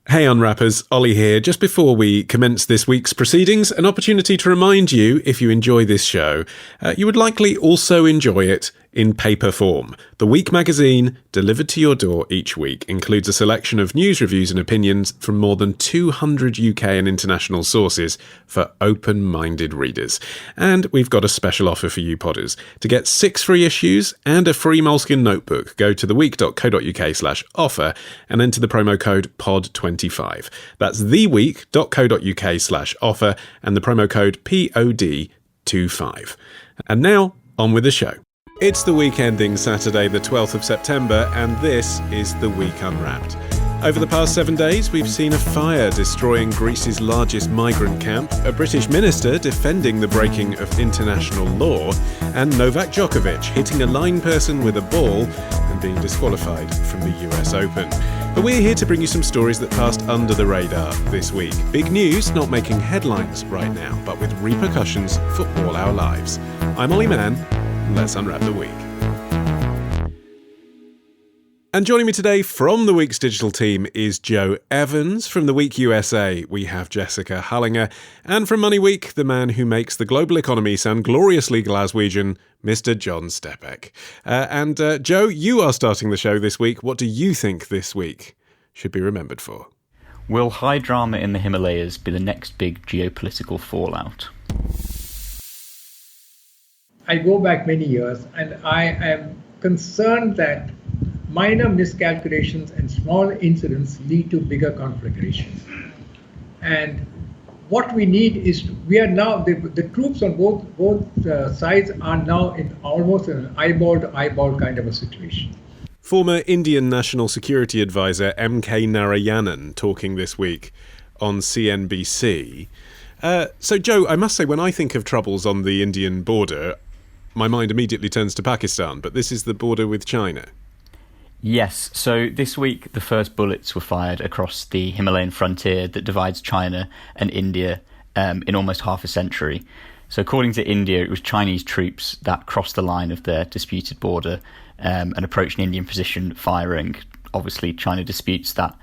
Hey Unwrappers, Olly here. Just before we commence this week's proceedings, an opportunity to remind you, if you enjoy this show, you would likely also enjoy it in paper form. The Week magazine, delivered to your door each week, includes a selection of news, reviews and opinions from more than 200 UK and international sources for open-minded readers. And we've got a special offer for you podders. To get 6 free issues and a free Moleskine notebook, go to theweek.co.uk/offer and enter the promo code POD25. That's theweek.co.uk/offer and the promo code POD25. And now, on with the show. It's the week ending Saturday the 12th of September, and this is The Week Unwrapped. Over the past 7 days, we've seen a fire destroying Greece's largest migrant camp, a British minister defending the breaking of international law, and Novak Djokovic hitting a line person with a ball and being disqualified from the US Open. But we're here to bring you some stories that passed under the radar this week. Big news not making headlines right now, but with repercussions for all our lives. I'm Olly Mann. Let's unwrap the week. And joining me today from the Week's digital team is Joe Evans. From the Week USA, we have Jessica Hullinger. And from Money Week, the man who makes the global economy sound gloriously Glaswegian, Mr. John Stepek. Joe, you are starting the show this week. What do you think this week should be remembered for? Will high drama in the Himalayas be the next big geopolitical fallout? I go back many years, and I am concerned that minor miscalculations and small incidents lead to bigger conflagrations. And what we need is, we are now, the troops on both sides are now in almost an eyeball-to-eyeball kind of a situation. Former Indian National Security Advisor M.K. Narayanan talking this week on CNBC. So, Joe, I must say, when I think of troubles on the Indian border, my mind immediately turns to Pakistan, but this is the border with China. Yes, so this week the first bullets were fired across the Himalayan frontier that divides China and India in almost half a century. So according to India, it was Chinese troops that crossed the line of their disputed border and approached an Indian position firing. Obviously, China disputes that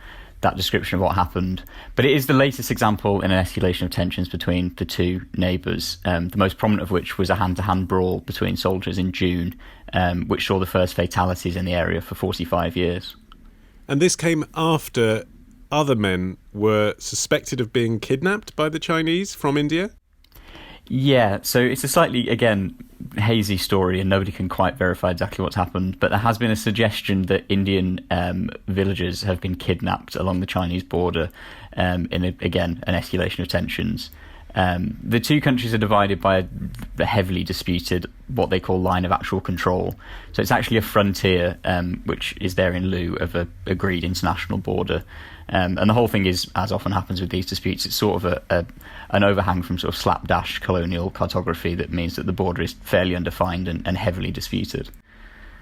description of what happened. But it is the latest example in an escalation of tensions between the two neighbours, the most prominent of which was a hand-to-hand brawl between soldiers in June, which saw the first fatalities in the area for 45 years. And this came after other men were suspected of being kidnapped by the Chinese from India? Yeah, so it's a slightly, again, hazy story and nobody can quite verify exactly what's happened, but there has been a suggestion that Indian villagers have been kidnapped along the Chinese border in, an escalation of tensions. The two countries are divided by a heavily disputed, what they call line of actual control. So it's actually a frontier, which is there in lieu of an agreed international border. And the whole thing is, as often happens with these disputes, it's sort of an overhang from sort of slapdash colonial cartography that means that the border is fairly undefined and heavily disputed.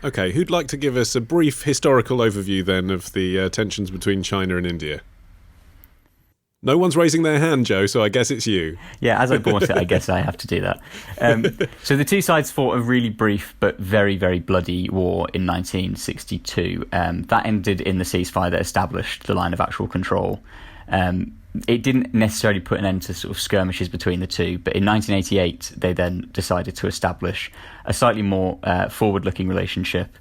OK, who'd like to give us a brief historical overview then of the tensions between China and India? No one's raising their hand, Joe, so I guess it's you. Yeah, as I bought it, I guess I have to do that. So the two sides fought a really brief but very, very bloody war in 1962. That ended in the ceasefire that established the line of actual control. It didn't necessarily put an end to sort of skirmishes between the two, but in 1988, they then decided to establish a slightly more forward-looking relationship,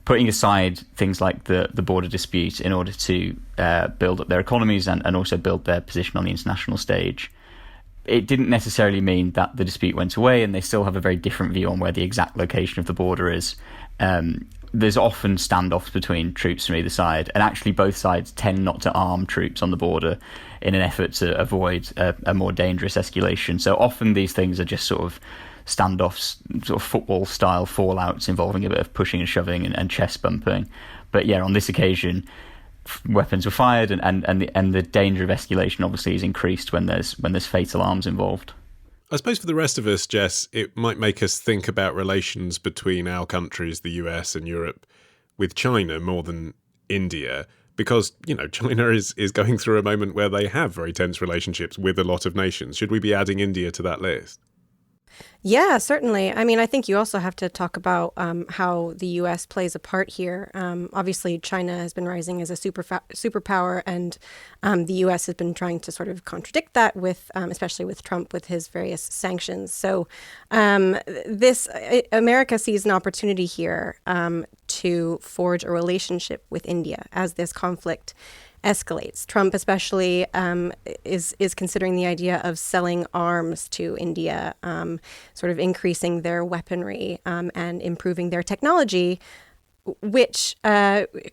putting aside things like the border dispute in order to build up their economies and also build their position on the international stage. It didn't necessarily mean that the dispute went away, and they still have a very different view on where the exact location of the border is. There's often standoffs between troops from either side, and actually both sides tend not to arm troops on the border in an effort to avoid a more dangerous escalation. So often these things are just sort of standoffs, sort of football-style fallouts involving a bit of pushing and shoving and chest bumping. But yeah, on this occasion, weapons were fired, and the danger of escalation obviously is increased when there's fatal arms involved. I suppose for the rest of us, Jess, it might make us think about relations between our countries, the US and Europe, with China more than India, because, you know, China is going through a moment where they have very tense relationships with a lot of nations. Should we be adding India to that list? Yeah, certainly. I mean, I think you also have to talk about how the U.S. plays a part here. Obviously, China has been rising as a superpower, and the U.S. has been trying to sort of contradict that with, especially with Trump, with his various sanctions. So, America sees an opportunity here to forge a relationship with India as this conflict escalates. Trump especially is considering the idea of selling arms to India, sort of increasing their weaponry and improving their technology, which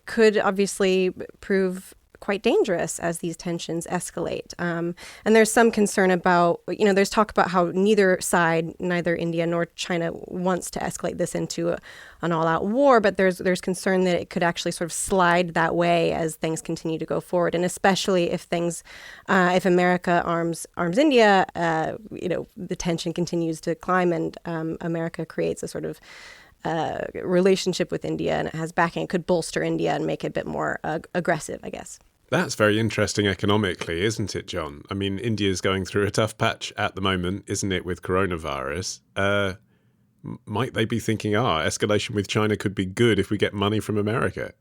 could obviously prove quite dangerous as these tensions escalate. And there's some concern about, there's talk about how neither side, neither India nor China, wants to escalate this into an all-out war, but there's concern that it could actually sort of slide that way as things continue to go forward, and especially if if America arms India, the tension continues to climb, and America creates a sort of relationship with India, and it has backing. It could bolster India and make it a bit more aggressive, I guess. That's very interesting economically, isn't it, John? I mean, India's going through a tough patch at the moment, isn't it, with coronavirus? Might they be thinking, escalation with China could be good if we get money from America?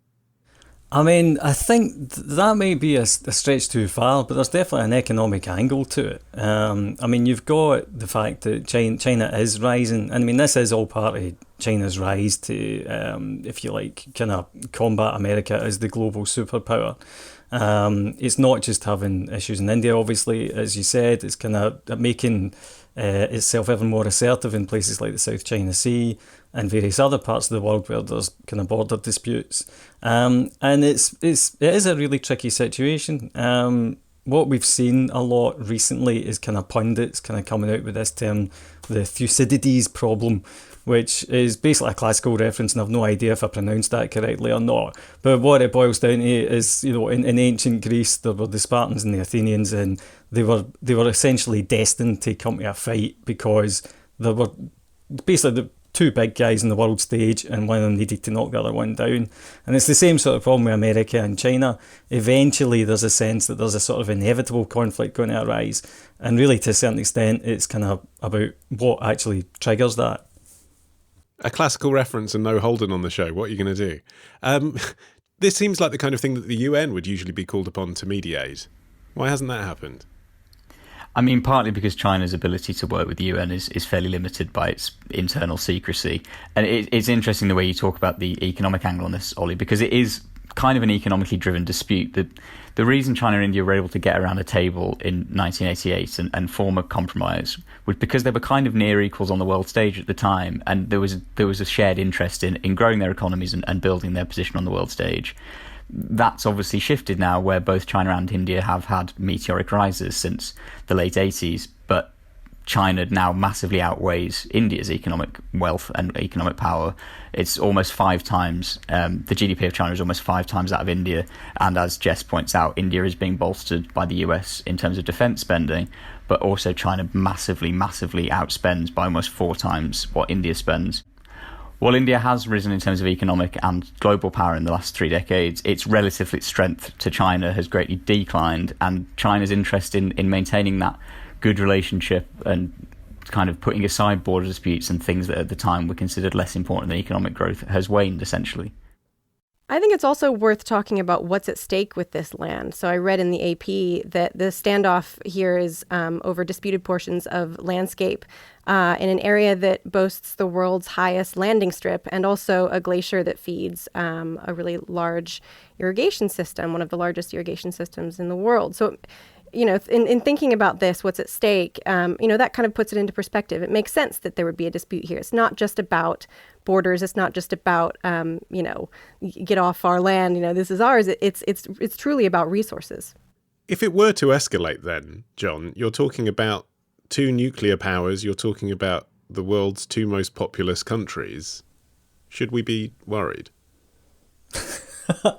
I mean, I think that may be a stretch too far, but there's definitely an economic angle to it. I mean, you've got the fact that China is rising. I mean, this is all part of China's rise to, if you like, kind of combat America as the global superpower. It's not just having issues in India, obviously, as you said. It's kind of making itself even more assertive in places like the South China Sea and various other parts of the world where there's kind of border disputes. And it is a really tricky situation. What we've seen a lot recently is kind of pundits kind of coming out with this term, the Thucydides problem, which is basically a classical reference, and I've no idea if I pronounced that correctly or not. But what it boils down to is, in ancient Greece, there were the Spartans and the Athenians, and they were essentially destined to come to a fight because there were basically the two big guys on the world stage, and one of them needed to knock the other one down. And it's the same sort of problem with America and China. Eventually, there's a sense that there's a sort of inevitable conflict going to arise. And really, to a certain extent, it's kind of about what actually triggers that. A classical reference and no Holden on the show. What are you going to do? This seems like the kind of thing that the UN would usually be called upon to mediate. Why hasn't that happened? I mean, partly because China's ability to work with the UN is fairly limited by its internal secrecy. And it's interesting the way you talk about the economic angle on this, Ollie, because it is kind of an economically driven dispute. The reason China and India were able to get around a table in 1988 and form a compromise was because they were kind of near equals on the world stage at the time, and there was a shared interest in growing their economies and building their position on the world stage. That's obviously shifted now, where both China and India have had meteoric rises since the late 80s, but China now massively outweighs India's economic wealth and economic power. It's almost 5 times, the GDP of China is almost 5 times that of India. And as Jess points out, India is being bolstered by the US in terms of defence spending, but also China massively, massively outspends by almost 4 times what India spends. While India has risen in terms of economic and global power in the last 3 decades, its relative strength to China has greatly declined, and China's interest in maintaining that good relationship and kind of putting aside border disputes and things that at the time were considered less important than economic growth has waned, essentially. I think it's also worth talking about what's at stake with this land. So I read in the AP that the standoff here is over disputed portions of landscape in an area that boasts the world's highest landing strip and also a glacier that feeds a really large irrigation system, one of the largest irrigation systems in the world. So, in thinking about this, what's at stake, that kind of puts it into perspective. It makes sense that there would be a dispute here. It's not just about borders. It's not just about, get off our land. This is ours. It's truly about resources. If it were to escalate then, John, you're talking about 2 nuclear powers. You're talking about the world's 2 most populous countries. Should we be worried?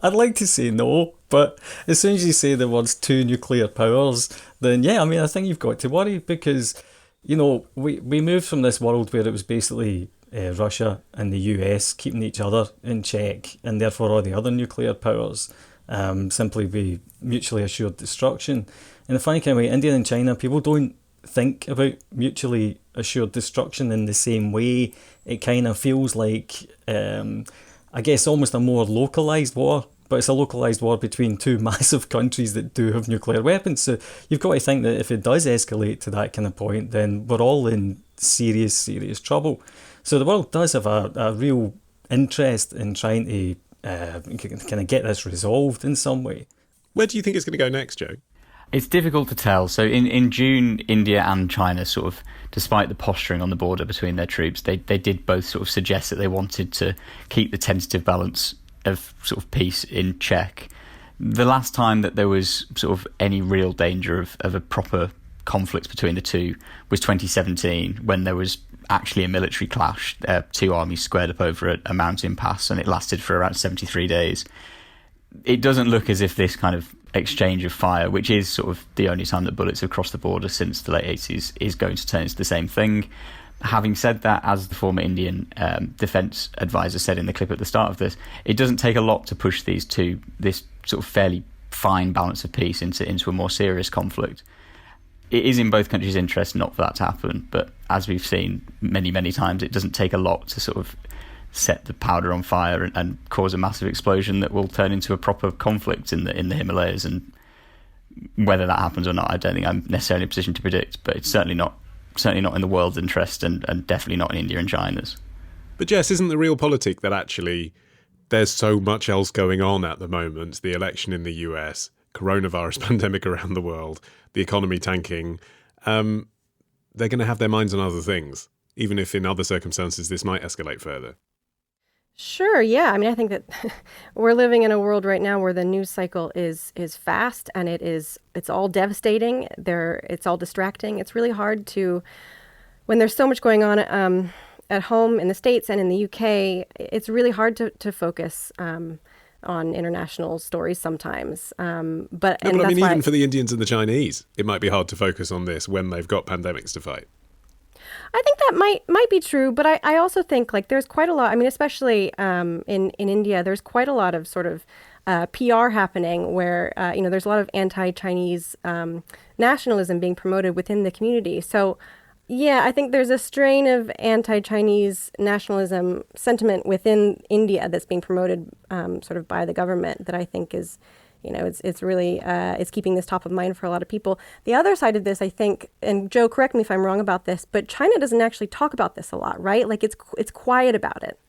I'd like to say no, but as soon as you say the words 2 nuclear powers, then I think you've got to worry, because, we moved from this world where it was basically Russia and the US keeping each other in check, and therefore all the other nuclear powers simply be mutually assured destruction. In a funny kind of way, India and China, people don't think about mutually assured destruction in the same way. It kind of feels like, I guess, almost a more localised war, but it's a localised war between two massive countries that do have nuclear weapons. So you've got to think that if it does escalate to that kind of point, then we're all in serious, serious trouble. So the world does have a real interest in trying to kind of get this resolved in some way. Where do you think it's going to go next, Joe? It's difficult to tell. So in June, India and China sort of, despite the posturing on the border between their troops, they did both sort of suggest that they wanted to keep the tentative balance of sort of peace in check. The last time that there was sort of any real danger of a proper conflict between the two was 2017, when there was actually a military clash. Two armies squared up over a mountain pass, and it lasted for around 73 days. It doesn't look as if this kind of exchange of fire, which is sort of the only time that bullets have crossed the border since the late 80s, is going to turn into the same thing. Having said that, as the former Indian defence advisor said in the clip at the start of this, it doesn't take a lot to push this sort of fairly fine balance of peace into a more serious conflict. It is in both countries' interest not for that to happen, but as we've seen many, many times, it doesn't take a lot to sort of set the powder on fire and cause a massive explosion that will turn into a proper conflict in the Himalayas. And whether that happens or not, I don't think I'm necessarily in a position to predict, but it's certainly not in the world's interest, and definitely not in India and China's. But Jess, isn't the real politic that actually there's so much else going on at the moment? The election in the US, coronavirus pandemic around the world, the economy tanking. They're going to have their minds on other things, even if in other circumstances this might escalate further. Sure, yeah. I mean, I think that we're living in a world right now where the news cycle is fast, and it's all devastating. It's all distracting. It's really hard to, when there's so much going on at home in the States and in the UK, it's really hard to focus on international stories sometimes. But I mean, even for the Indians and the Chinese, it might be hard to focus on this when they've got pandemics to fight. I think that might be true, but I also think like there's quite a lot. I mean, especially in India, there's quite a lot of sort of PR happening where there's a lot of anti-Chinese nationalism being promoted within the community. So, yeah, I think there's a strain of anti-Chinese nationalism sentiment within India that's being promoted sort of by the government that I think is. It's really it's keeping this top of mind for a lot of people. The other side of this, I think, and Joe, correct me if I'm wrong about this, but China doesn't actually talk about this a lot, right? Like it's quiet about it.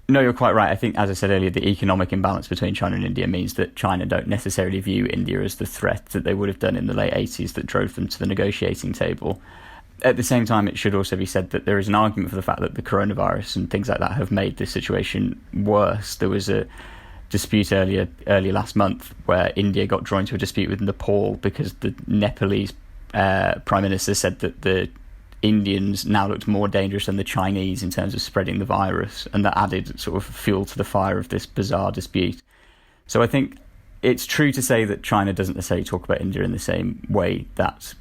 No, you're quite right. I think, as I said earlier, the economic imbalance between China and India means that China don't necessarily view India as the threat that they would have done in the late 80s that drove them to the negotiating table. At the same time, it should also be said that there is an argument for the fact that the coronavirus and things like that have made this situation worse. There was a dispute earlier last month where India got drawn into a dispute with Nepal because the Nepalese prime minister said that the Indians now looked more dangerous than the Chinese in terms of spreading the virus, and that added sort of fuel to the fire of this bizarre dispute. So I think it's true to say that China doesn't necessarily talk about India in the same way that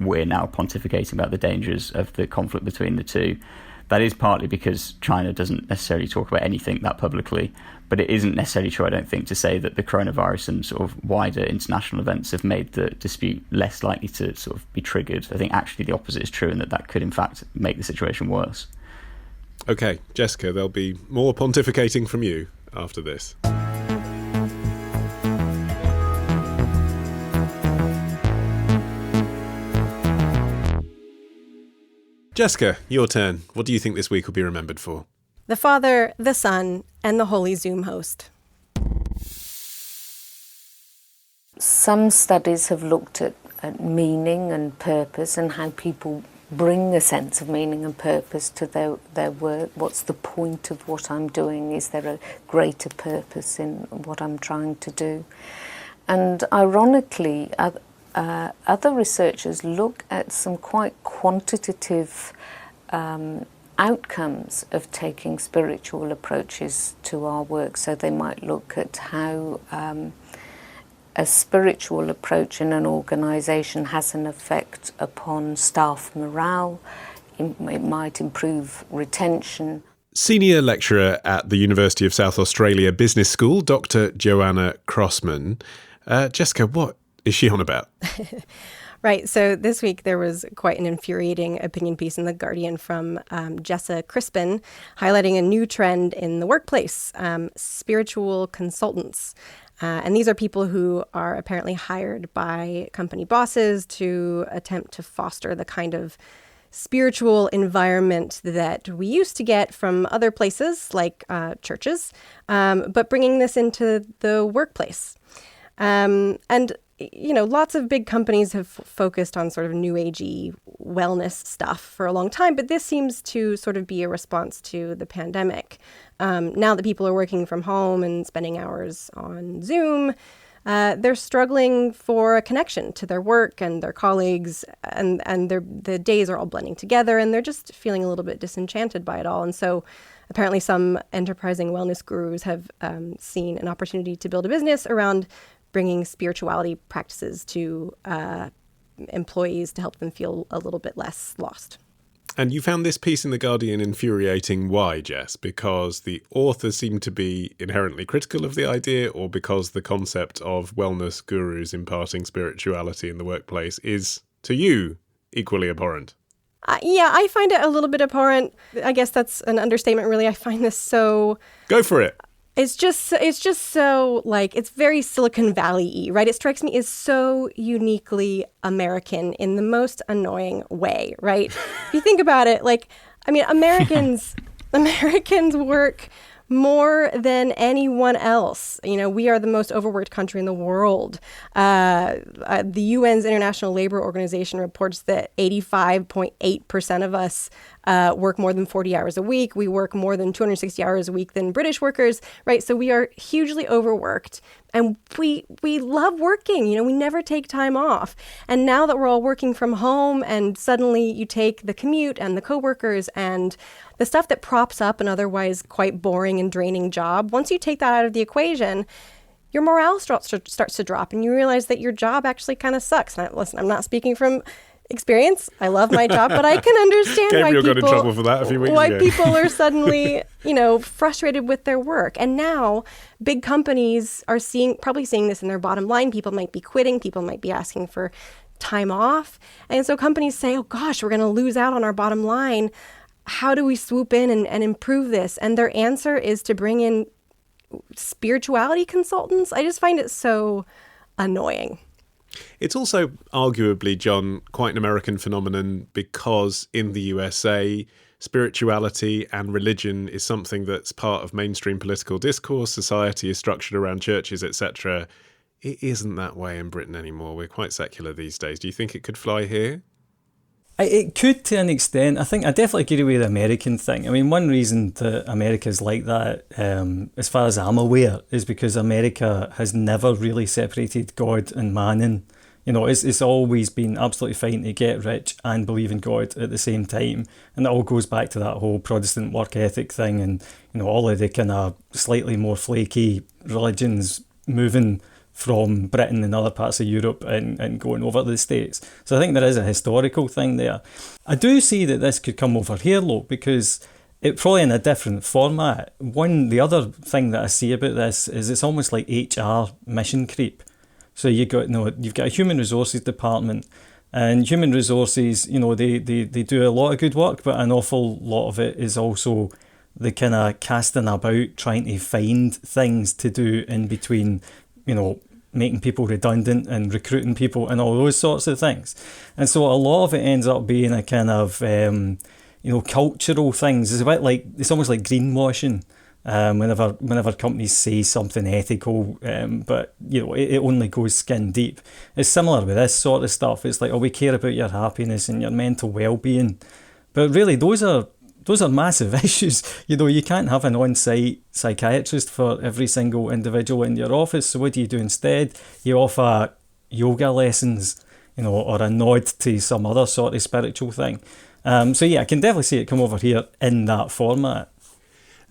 we're now pontificating about the dangers of the conflict between the two. That is partly because China doesn't necessarily talk about anything that publicly, but it isn't necessarily true, I don't think, to say that the coronavirus and sort of wider international events have made the dispute less likely to sort of be triggered. I think actually the opposite is true, and that could in fact make the situation worse. Okay, Jessica, there'll be more pontificating from you after this. Jessica, your turn. What do you think this week will be remembered for? The Father, the Son, and the Holy Zoom host. Some studies have looked at meaning and purpose and how people bring a sense of meaning and purpose to their work. What's the point of what I'm doing? Is there a greater purpose in what I'm trying to do? And ironically, other researchers look at some quite quantitative outcomes of taking spiritual approaches to our work. So they might look at how a spiritual approach in an organisation has an effect upon staff morale. It might improve retention. Senior lecturer at the University of South Australia Business School, Dr. Joanna Crossman. Jessica, what is she on about? Right. So this week there was quite an infuriating opinion piece in The Guardian from Jessa Crispin, highlighting a new trend in the workplace, spiritual consultants. And these are people who are apparently hired by company bosses to attempt to foster the kind of spiritual environment that we used to get from other places like churches, but bringing this into the workplace. And lots of big companies have focused on sort of new agey wellness stuff for a long time, but this seems to sort of be a response to the pandemic. Now that people are working from home and spending hours on Zoom, they're struggling for a connection to their work and their colleagues, and the days are all blending together, and they're just feeling a little bit disenchanted by it all. And so apparently some enterprising wellness gurus have seen an opportunity to build a business around bringing spirituality practices to employees to help them feel a little bit less lost. And you found this piece in The Guardian infuriating. Why, Jess? Because the author seemed to be inherently critical of the idea, or because the concept of wellness gurus imparting spirituality in the workplace is, to you, equally abhorrent? Yeah, I find it a little bit abhorrent. I guess that's an understatement, really. I find this so... Go for it. It's just so, like, it's very Silicon Valley-y, right? It strikes me as so uniquely American in the most annoying way, right? If you think about it, like, I mean, Americans work more than anyone else. We are the most overworked country in the world. The UN's International Labor Organization reports that 85.8% of us work more than 40 hours a week. We work more than 260 hours a week than British workers, right? So we are hugely overworked. And we love working, we never take time off. And now that we're all working from home, and suddenly you take the commute and the coworkers and the stuff that props up an otherwise quite boring and draining job, once you take that out of the equation, your morale starts to drop, and you realize that your job actually kind of sucks. And listen, I'm not speaking from experience. I love my job, but I can understand Gabriel got in trouble for that a few weeks ago. People are suddenly, frustrated with their work. And now big companies are probably seeing this in their bottom line. People might be quitting. People might be asking for time off. And so companies say, oh gosh, we're going to lose out on our bottom line. How do we swoop in and improve this? And their answer is to bring in spirituality consultants. I just find it so annoying. It's also arguably, John, quite an American phenomenon, because in the USA, spirituality and religion is something that's part of mainstream political discourse. Society is structured around churches, etc. It isn't that way in Britain anymore. We're quite secular these days. Do you think it could fly here? It could, to an extent. I think I definitely agree with the American thing. I mean, one reason that America's like that, as far as I'm aware, is because America has never really separated God and man. And, it's always been absolutely fine to get rich and believe in God at the same time. And it all goes back to that whole Protestant work ethic thing, and, all of the kind of slightly more flaky religions moving from Britain and other parts of Europe and going over to the States. So I think there is a historical thing there. I do see that this could come over here, though, because it's probably in a different format. The other thing that I see about this is it's almost like HR mission creep. So you've got a human resources department, and human resources, they do a lot of good work, but an awful lot of it is also the kind of casting about, trying to find things to do in between, making people redundant and recruiting people and all those sorts of things. And so a lot of it ends up being a kind of, cultural things. It's almost like greenwashing. Whenever companies say something ethical, but it only goes skin deep. It's similar with this sort of stuff. It's like, we care about your happiness and your mental well-being, but really those are massive issues. You can't have an on-site psychiatrist for every single individual in your office. So what do you do instead? You offer yoga lessons, or a nod to some other sort of spiritual thing. So yeah, I can definitely see it come over here in that format.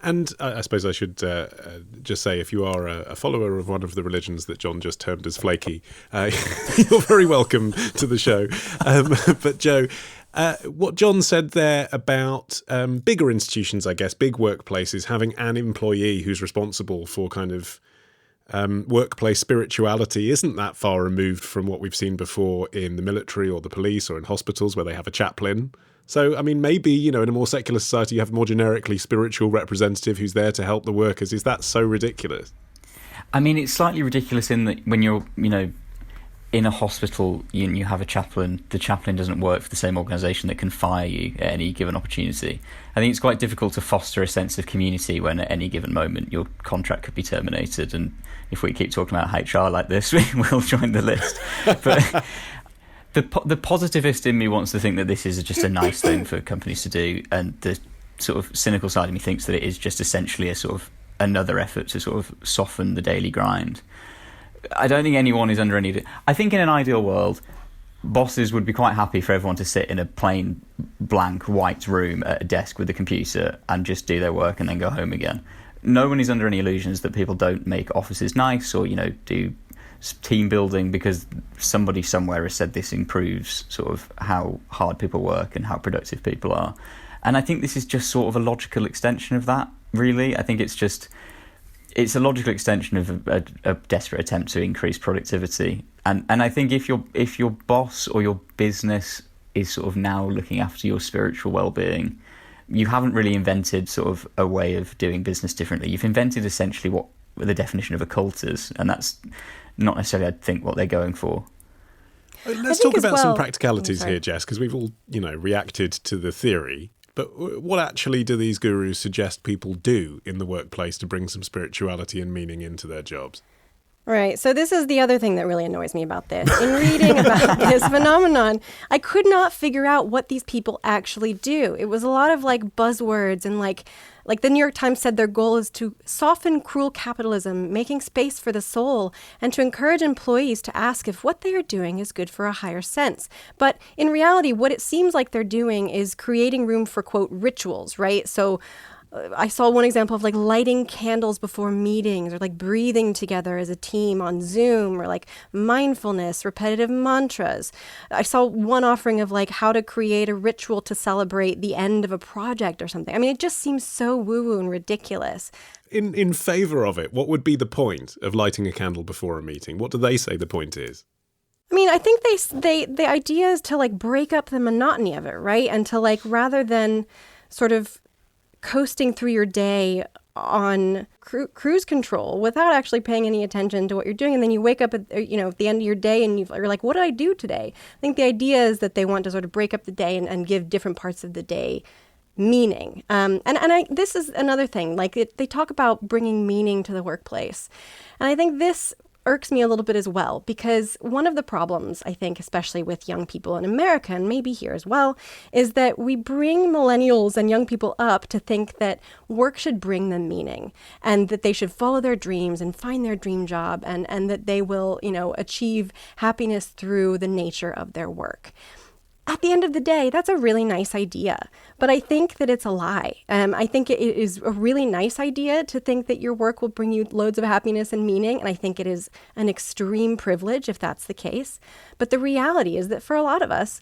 And I suppose I should just say, if you are a follower of one of the religions that John just termed as flaky, you're very welcome to the show. But Joe, what John said there about bigger institutions, I guess, big workplaces, having an employee who's responsible for kind of workplace spirituality isn't that far removed from what we've seen before in the military or the police or in hospitals where they have a chaplain. So, I mean, maybe, you know, in a more secular society, you have a more generically spiritual representative who's there to help the workers. Is that so ridiculous? I mean, it's slightly ridiculous in that when you're, you know, in a hospital, you have a chaplain. The chaplain doesn't work for the same organisation that can fire you at any given opportunity. I think it's quite difficult to foster a sense of community when at any given moment your contract could be terminated. And if we keep talking about HR like this, we'll join the list. But the positivist in me wants to think that this is just a nice thing for companies to do, and the sort of cynical side of me thinks that it is just essentially a sort of another effort to sort of soften the daily grind. I don't think anyone is under any... I think in an ideal world, bosses would be quite happy for everyone to sit in a plain, blank, white room at a desk with a computer and just do their work and then go home again. No one is under any illusions that people don't make offices nice or, you know, do team building because somebody somewhere has said this improves sort of how hard people work and how productive people are. And I think this is just sort of a logical extension of that, really. I think it's a logical extension of a desperate attempt to increase productivity. And I think if your boss or your business is sort of now looking after your spiritual well-being, you haven't really invented sort of a way of doing business differently. You've invented essentially what the definition of a cult is, and that's not necessarily, I think, what they're going for. Let's talk about some practicalities here, Jess, because we've all, you know, reacted to the theory. But what actually do these gurus suggest people do in the workplace to bring some spirituality and meaning into their jobs? Right. So this is the other thing that really annoys me about this. In reading about this phenomenon, I could not figure out what these people actually do. It was a lot of like buzzwords and like the New York Times said their goal is to soften cruel capitalism, making space for the soul, and to encourage employees to ask if what they are doing is good for a higher sense. But in reality, what it seems like they're doing is creating room for, quote, rituals, right? So I saw one example of like lighting candles before meetings or like breathing together as a team on Zoom or like mindfulness, repetitive mantras. I saw one offering of like how to create a ritual to celebrate the end of a project or something. I mean, it just seems so woo-woo and ridiculous. In favour of it, what would be the point of lighting a candle before a meeting? What do they say the point is? I mean, I think the idea is to like break up the monotony of it, right? And to like, rather than sort of coasting through your day on cruise control without actually paying any attention to what you're doing. And then you wake up at the end of your day and you're like, what did I do today? I think the idea is that they want to sort of break up the day and give different parts of the day meaning. This is another thing, like they talk about bringing meaning to the workplace. And I think this irks me a little bit as well, because one of the problems, I think, especially with young people in America, and maybe here as well, is that we bring millennials and young people up to think that work should bring them meaning and that they should follow their dreams and find their dream job and that they will, achieve happiness through the nature of their work. At the end of the day, that's a really nice idea, but I think that it's a lie. I think it is a really nice idea to think that your work will bring you loads of happiness and meaning, and I think it is an extreme privilege if that's the case. But the reality is that for a lot of us,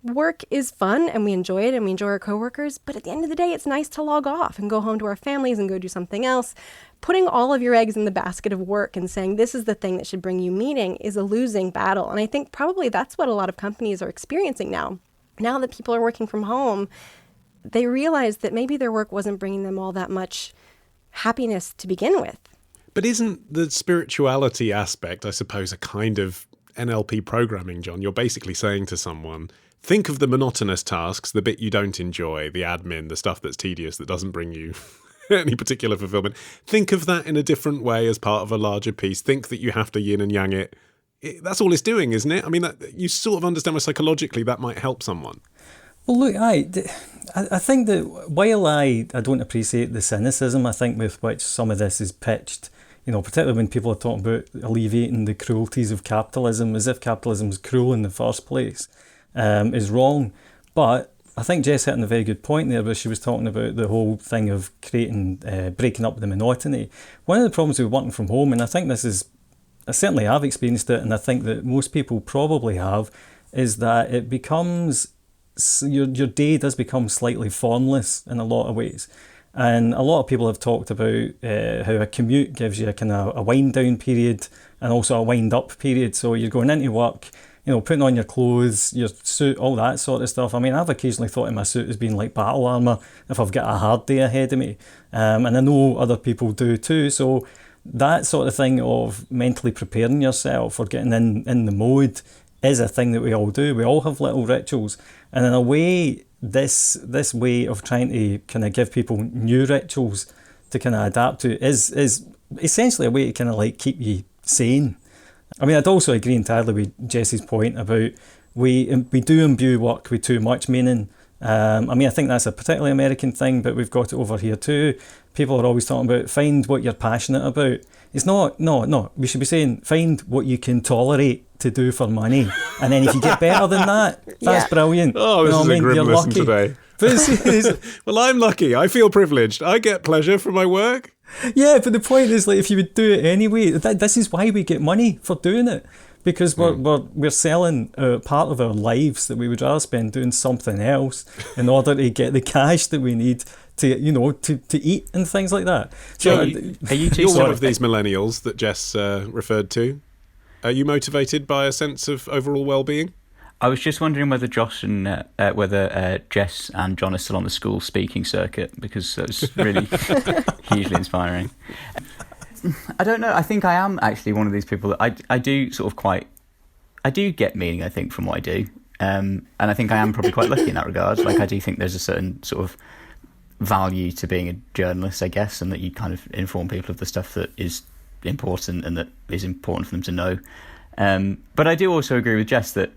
work is fun and we enjoy it and we enjoy our coworkers, but at the end of the day, it's nice to log off and go home to our families and go do something else. Putting all of your eggs in the basket of work and saying this is the thing that should bring you meaning is a losing battle. And I think probably that's what a lot of companies are experiencing now. Now that people are working from home, they realize that maybe their work wasn't bringing them all that much happiness to begin with. But isn't the spirituality aspect, I suppose, a kind of NLP programming, John? You're basically saying to someone, think of the monotonous tasks, the bit you don't enjoy, the admin, the stuff that's tedious, that doesn't bring you any particular fulfillment. Think of that in a different way as part of a larger piece. Think that you have to yin and yang it. That's all it's doing, isn't it? I mean, you sort of understand why psychologically that might help someone. Well, look, I think that while I don't appreciate the cynicism, I think with which some of this is pitched, particularly when people are talking about alleviating the cruelties of capitalism, as if capitalism is cruel in the first place, is wrong. But I think Jess hit on a very good point there, where she was talking about the whole thing of breaking up the monotony. One of the problems with working from home, and I think I certainly have experienced it, and I think that most people probably have, is that it becomes, your day does become slightly formless in a lot of ways. And a lot of people have talked about how a commute gives you a kind of a wind down period and also a wind up period. So you're going into work, putting on your clothes, your suit, all that sort of stuff. I mean, I've occasionally thought of my suit as being like battle armour if I've got a hard day ahead of me. And I know other people do too. So that sort of thing of mentally preparing yourself or getting in the mode is a thing that we all do. We all have little rituals. And in a way, this way of trying to kind of give people new rituals to kind of adapt to is essentially a way to kind of like keep you sane. I mean, I'd also agree entirely with Jess's point about we do imbue work with too much meaning. I mean, I think that's a particularly American thing, but we've got it over here too. People are always talking about find what you're passionate about. It's not, no. We should be saying find what you can tolerate to do for money. And then if you get better than that, that's brilliant. Oh, this is a grim listen today. Well, I'm lucky. I feel privileged. I get pleasure from my work. Yeah, but the point is, like, if you would do it anyway, this is why we get money for doing it. Because we're selling part of our lives that we would rather spend doing something else in order to get the cash that we need to eat and things like that. So, you're one of these millennials that Jess referred to. Are you motivated by a sense of overall well-being? I was just wondering whether Jess and John are still on the school speaking circuit, because it was really hugely inspiring. I don't know. I think I am actually one of these people that I do sort of I do get meaning, I think, from what I do. And I think I am probably quite lucky in that regard. Like, I do think there's a certain sort of value to being a journalist, I guess, and that you kind of inform people of the stuff that is important and that is important for them to know. But I do also agree with Jess that,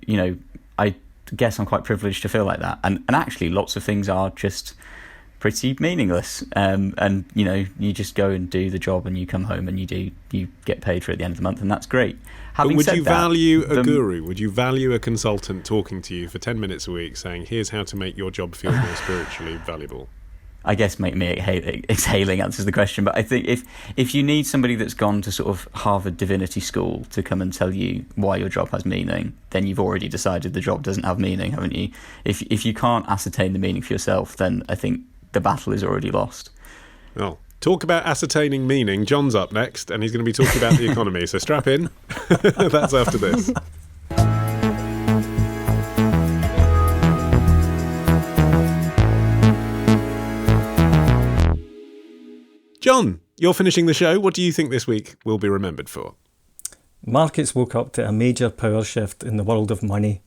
I guess I'm quite privileged to feel like that. And actually, lots of things are just pretty meaningless. And you just go and do the job and you come home and you get paid for it at the end of the month, and that's great. But would you value a guru? Would you value a consultant talking to you for 10 minutes a week saying, here's how to make your job feel more spiritually valuable? I guess me exhaling answers the question, but I think if you need somebody that's gone to sort of Harvard Divinity School to come and tell you why your job has meaning, then you've already decided the job doesn't have meaning, haven't you? If you can't ascertain the meaning for yourself, then I think the battle is already lost. Well, talk about ascertaining meaning. John's up next, and he's going to be talking about the economy, so strap in. That's after this. John, you're finishing the show. What do you think this week will be remembered for? Markets woke up to a major power shift in the world of money.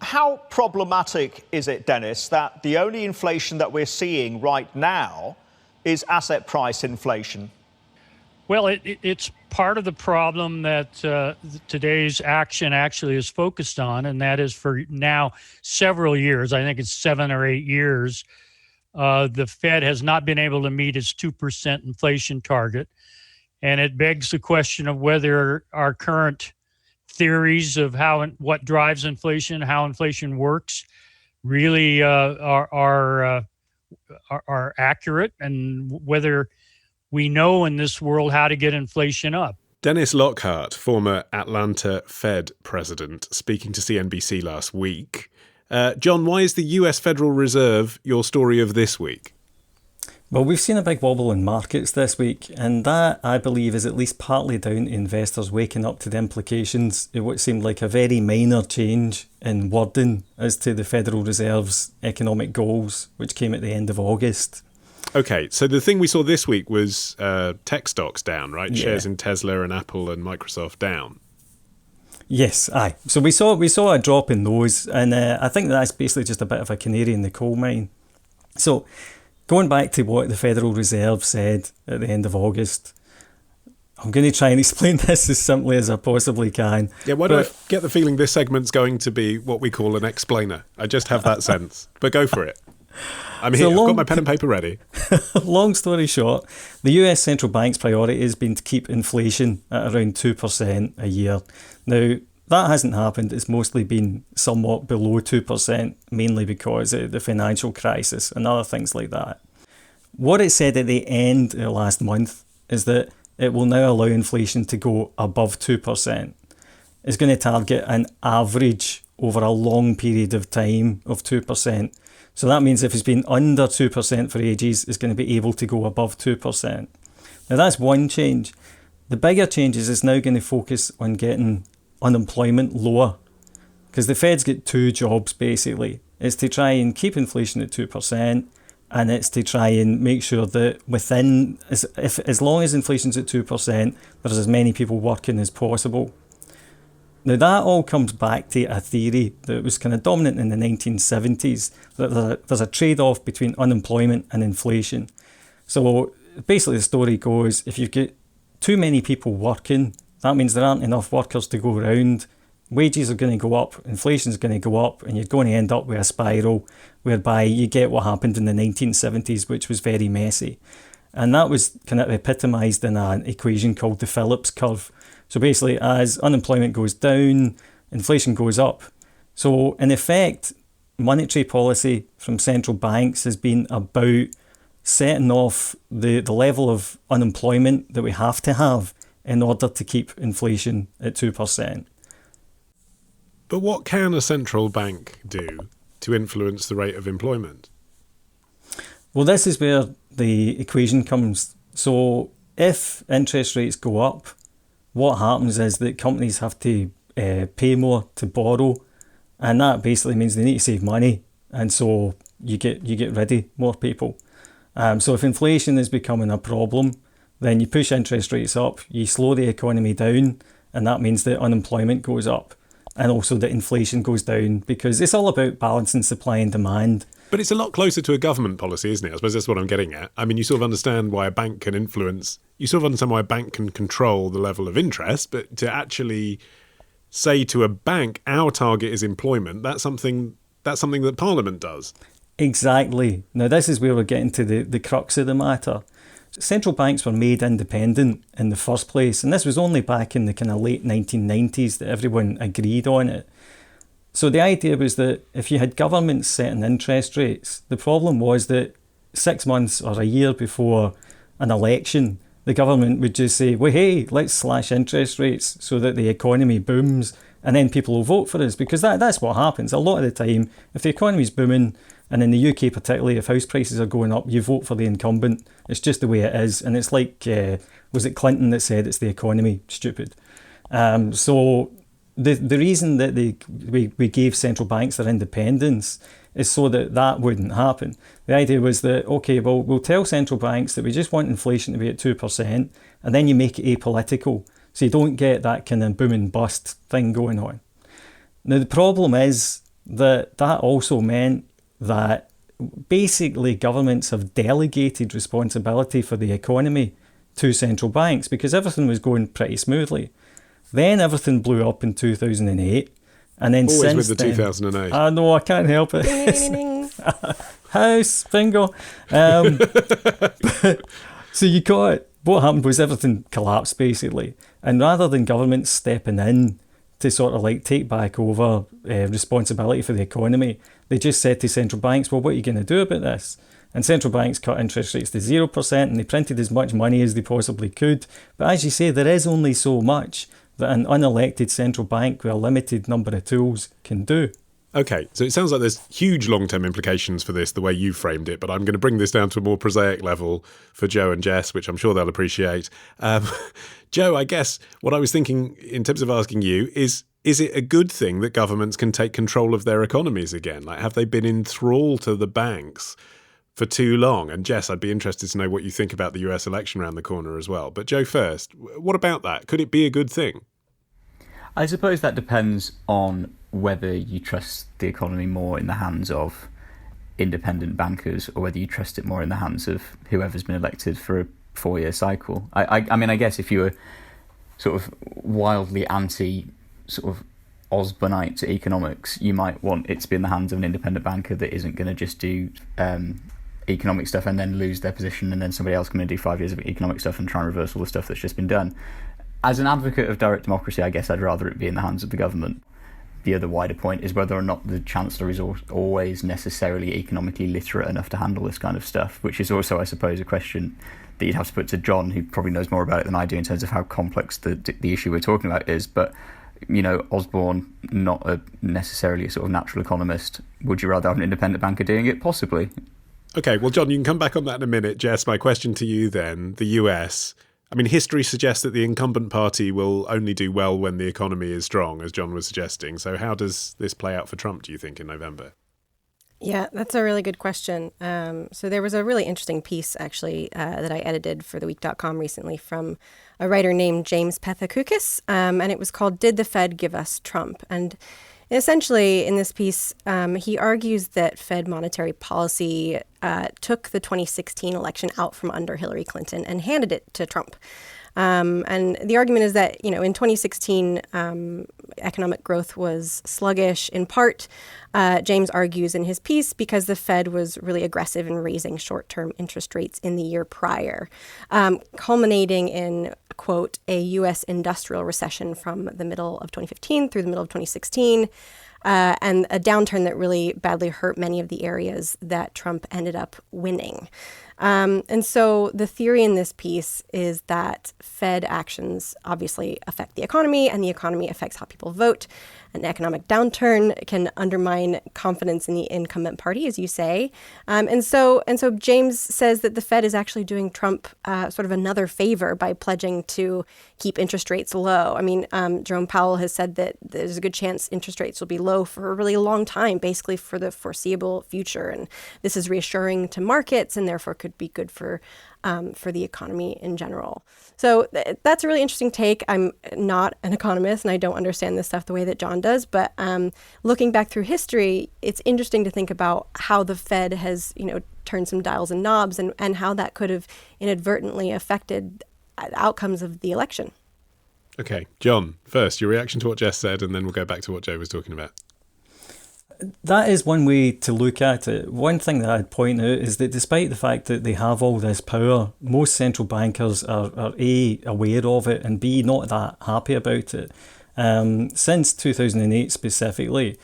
How problematic is it, Dennis, that the only inflation that we're seeing right now is asset price inflation? Well, it's part of the problem that today's action actually is focused on, and that is for now several years. I think it's 7 or 8 years. The Fed has not been able to meet its 2% inflation target. And it begs the question of whether our current theories of what drives inflation, how inflation works, really are accurate, and whether we know in this world how to get inflation up. Dennis Lockhart, former Atlanta Fed president, speaking to CNBC last week. John, why is the US Federal Reserve your story of this week? Well, we've seen a big wobble in markets this week, and that, I believe, is at least partly down to investors waking up to the implications of what seemed like a very minor change in wording as to the Federal Reserve's economic goals, which came at the end of August. Okay, so the thing we saw this week was tech stocks down, right? Yeah. Shares in Tesla and Apple and Microsoft down. Yes, aye. So we saw a drop in those, and I think that's basically just a bit of a canary in the coal mine. So going back to what the Federal Reserve said at the end of August, I'm going to try and explain this as simply as I possibly can. Yeah, why do I get the feeling this segment's going to be what we call an explainer? I just have that sense. But go for it. I'm here. I've got my pen and paper ready. Long story short, the US Central Bank's priority has been to keep inflation at around 2% a year. Now, that hasn't happened. It's mostly been somewhat below 2%, mainly because of the financial crisis and other things like that. What it said at the end of last month is that it will now allow inflation to go above 2%. It's going to target an average over a long period of time of 2%. So that means if it's been under 2% for ages, it's going to be able to go above 2%. Now that's one change. The bigger change is it's now going to focus on getting unemployment lower, because the Fed's got two jobs basically. It's to try and keep inflation at 2%, and it's to try and make sure that within, as long as inflation's at 2%, there's as many people working as possible. Now that all comes back to a theory that was kind of dominant in the 1970s, that there's a trade-off between unemployment and inflation. So basically the story goes, if you've got too many people working, that means there aren't enough workers to go around. Wages are going to go up, inflation's going to go up, and you're going to end up with a spiral whereby you get what happened in the 1970s, which was very messy. And that was kind of epitomised in an equation called the Phillips curve. So basically, as unemployment goes down, inflation goes up. So in effect, monetary policy from central banks has been about setting off the level of unemployment that we have to have in order to keep inflation at 2%. But what can a central bank do to influence the rate of employment? Well, this is where the equation comes. So if interest rates go up, what happens is that companies have to pay more to borrow, and that basically means they need to save money, and so you get rid of more people. So if inflation is becoming a problem, then you push interest rates up, you slow the economy down, and that means that unemployment goes up, and also that inflation goes down, because it's all about balancing supply and demand. But it's a lot closer to a government policy, isn't it? I suppose that's what I'm getting at. I mean, you sort of understand why a bank can why a bank can control the level of interest, but to actually say to a bank, our target is employment, that's something that Parliament does. Exactly. Now, this is where we're getting to the crux of the matter. Central banks were made independent in the first place, and this was only back in the kind of late 1990s that everyone agreed on it. So the idea was that if you had governments setting interest rates, the problem was that 6 months or a year before an election, the government would just say, well, hey, let's slash interest rates so that the economy booms, and then people will vote for us, because that's what happens. A lot of the time, if the economy's booming, and in the UK particularly, if house prices are going up, you vote for the incumbent. It's just the way it is. And it's like, was it Clinton that said it's the economy? Stupid. So the reason that we gave central banks their independence is so that wouldn't happen. The idea was that, okay, well, we'll tell central banks that we just want inflation to be at 2%, and then you make it apolitical, so you don't get that kind of boom and bust thing going on. Now, the problem is that also meant that basically governments have delegated responsibility for the economy to central banks, because everything was going pretty smoothly. Then everything blew up in 2008. And then always since with the then, 2008. I know, I can't help it. House, bingo. So you got it. What happened was everything collapsed, basically. And rather than governments stepping in to sort of like take back over responsibility for the economy, they just said to central banks, well, what are you going to do about this? And central banks cut interest rates to 0%, and they printed as much money as they possibly could. But as you say, there is only so much that an unelected central bank with a limited number of tools can do. Okay, so it sounds like there's huge long-term implications for this, the way you framed it, but I'm going to bring this down to a more prosaic level for Joe and Jess, which I'm sure they'll appreciate. Joe, I guess what I was thinking in terms of asking you is it a good thing that governments can take control of their economies again? Like, have they been in thrall to the banks for too long? And Jess, I'd be interested to know what you think about the US election around the corner as well. But Joe first, what about that? Could it be a good thing? I suppose that depends on whether you trust the economy more in the hands of independent bankers or whether you trust it more in the hands of whoever's been elected for a 4-year cycle. I mean, I guess if you were sort of wildly anti sort of Osborneite economics, you might want it to be in the hands of an independent banker that isn't going to just do economic stuff and then lose their position, and then somebody else going to do 5 years of economic stuff and try and reverse all the stuff that's just been done. As an advocate of direct democracy, I guess I'd rather it be in the hands of the government. The other wider point is whether or not the Chancellor is always necessarily economically literate enough to handle this kind of stuff, which is also, I suppose, a question that you'd have to put to John, who probably knows more about it than I do in terms of how complex the issue we're talking about is. But Osborne, not necessarily a sort of natural economist, would you rather have an independent banker doing it? Possibly. Okay, well, John, you can come back on that in a minute. Jess, my question to you then, the US. I mean, history suggests that the incumbent party will only do well when the economy is strong, as John was suggesting. So how does this play out for Trump, do you think, in November? Yeah, that's a really good question. So there was a really interesting piece, actually, that I edited for theweek.com recently from a writer named James Pethokoukis, and it was called "Did the Fed Give Us Trump?" And essentially, in this piece, he argues that Fed monetary policy took the 2016 election out from under Hillary Clinton and handed it to Trump. And the argument is that, in 2016, economic growth was sluggish, in part, James argues in his piece, because the Fed was really aggressive in raising short-term interest rates in the year prior, culminating in, quote, a U.S. industrial recession from the middle of 2015 through the middle of 2016, and a downturn that really badly hurt many of the areas that Trump ended up winning. And so the theory in this piece is that Fed actions obviously affect the economy, and the economy affects how people vote. An economic downturn can undermine confidence in the incumbent party, as you say. And so James says that the Fed is actually doing Trump sort of another favor by pledging to keep interest rates low. I mean, Jerome Powell has said that there's a good chance interest rates will be low for a really long time, basically for the foreseeable future. And this is reassuring to markets, and therefore could be good for the economy in general. So that's a really interesting take. I'm not an economist, and I don't understand this stuff the way that John does. But looking back through history, it's interesting to think about how the Fed has, turned some dials and knobs, and how that could have inadvertently affected outcomes of the election. Okay, John, first, your reaction to what Jess said, and then we'll go back to what Joe was talking about. That is one way to look at it. One thing that I'd point out is that despite the fact that they have all this power, most central bankers are A, aware of it, and B, not that happy about it. Since 2008 specifically,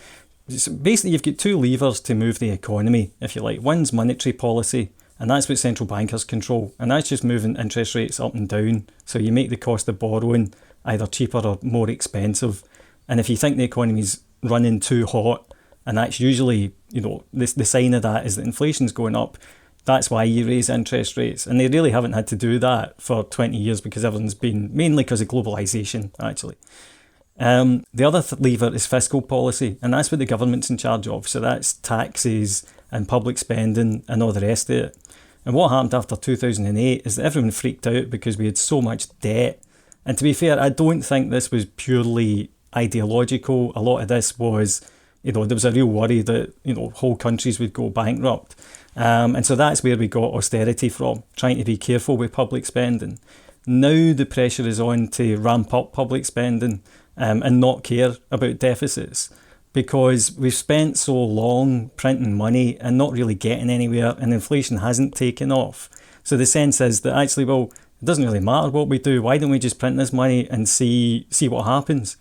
basically you've got two levers to move the economy, if you like. One's monetary policy, and that's what central bankers control, and that's just moving interest rates up and down. So you make the cost of borrowing either cheaper or more expensive. And if you think the economy's running too hot, and that's usually, the sign of that is that inflation's going up. That's why you raise interest rates. And they really haven't had to do that for 20 years because everyone's been, mainly because of globalisation, actually. The other lever is fiscal policy, and that's what the government's in charge of. So that's taxes and public spending and all the rest of it. And what happened after 2008 is that everyone freaked out because we had so much debt. And to be fair, I don't think this was purely ideological. A lot of this was, there was a real worry that, whole countries would go bankrupt. And so that's where we got austerity from, trying to be careful with public spending. Now the pressure is on to ramp up public spending and not care about deficits, because we've spent so long printing money and not really getting anywhere, and inflation hasn't taken off. So the sense is that actually, well, it doesn't really matter what we do. Why don't we just print this money and see what happens?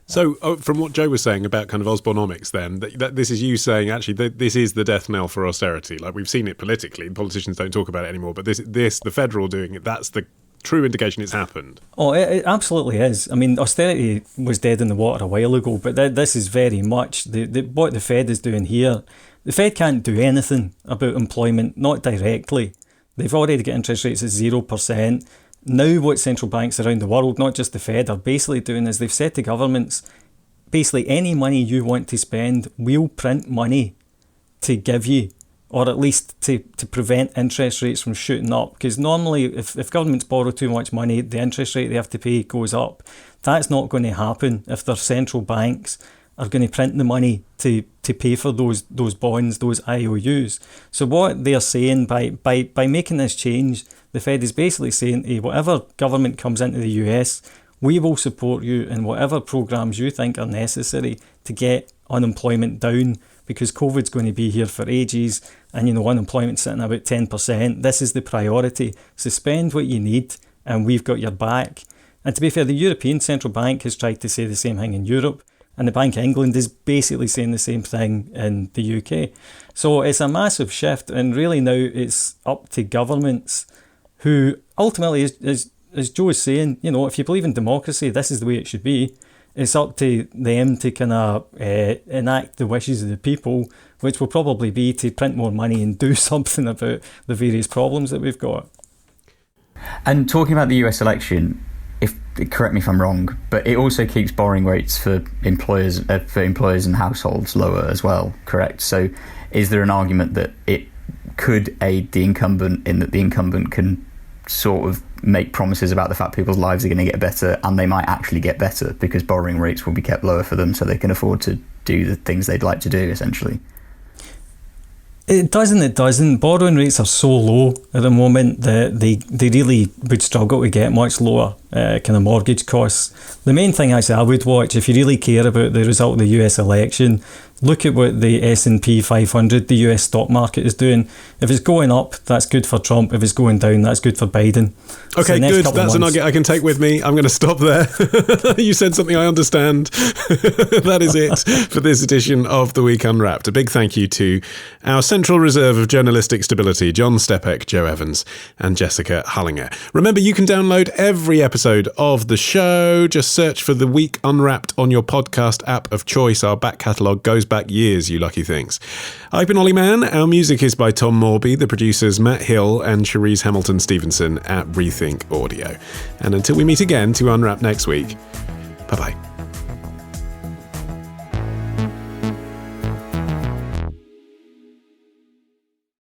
So from what Joe was saying about kind of Osbornomics then, that this is you saying actually that this is the death knell for austerity. Like, we've seen it politically, politicians don't talk about it anymore, but this the federal doing it, that's the true indication it's happened. Oh, it absolutely is. I mean, austerity was dead in the water a while ago, but this is very much what the Fed is doing here. The Fed can't do anything about employment, not directly. They've already got interest rates at 0%. Now what central banks around the world, not just the Fed, are basically doing is they've said to governments, basically any money you want to spend, we'll print money to give you, or at least to prevent interest rates from shooting up. Because normally if governments borrow too much money, the interest rate they have to pay goes up. That's not going to happen if their central banks are going to print the money to pay for those bonds, those IOUs. So what they're saying by making this change, the Fed is basically saying, hey, whatever government comes into the US, we will support you in whatever programs you think are necessary to get unemployment down, because COVID's going to be here for ages, and unemployment's sitting about 10%. This is the priority. So spend what you need, and we've got your back. And to be fair, the European Central Bank has tried to say the same thing in Europe, and the Bank of England is basically saying the same thing in the UK. So it's a massive shift, and really now it's up to governments who ultimately, as Joe is saying, if you believe in democracy, this is the way it should be. it's up to them to kind of enact the wishes of the people, which will probably be to print more money and do something about the various problems that we've got. And talking about the US election, correct me if I'm wrong, but it also keeps borrowing rates for employers and households lower as well, correct? So is there an argument that it could aid the incumbent in that the incumbent can sort of make promises about the fact people's lives are going to get better, and they might actually get better because borrowing rates will be kept lower for them so they can afford to do the things they'd like to do, essentially? It doesn't. Borrowing rates are so low at the moment that they really would struggle to get much lower kind of mortgage costs. The main thing I would watch, if you really care about the result of the US election, look at what the S&P 500, the US stock market, is doing. If it's going up, that's good for Trump. If it's going down, that's good for Biden. Okay, good. That's a nugget I can take with me. I'm going to stop there. You said something I understand. That is it for this edition of The Week Unwrapped. A big thank you to our central reserve of journalistic stability, John Stepek, Joe Evans, and Jessica Hullinger. Remember, you can download every episode of the show. Just search for The Week Unwrapped on your podcast app of choice. Our back catalogue goes back years, you lucky things. I've been Olly Mann. Our music is by Tom Morby, the producers Matt Hill and Cherise Hamilton-Stevenson at Rethink Audio. And until we meet again to unwrap next week, bye-bye.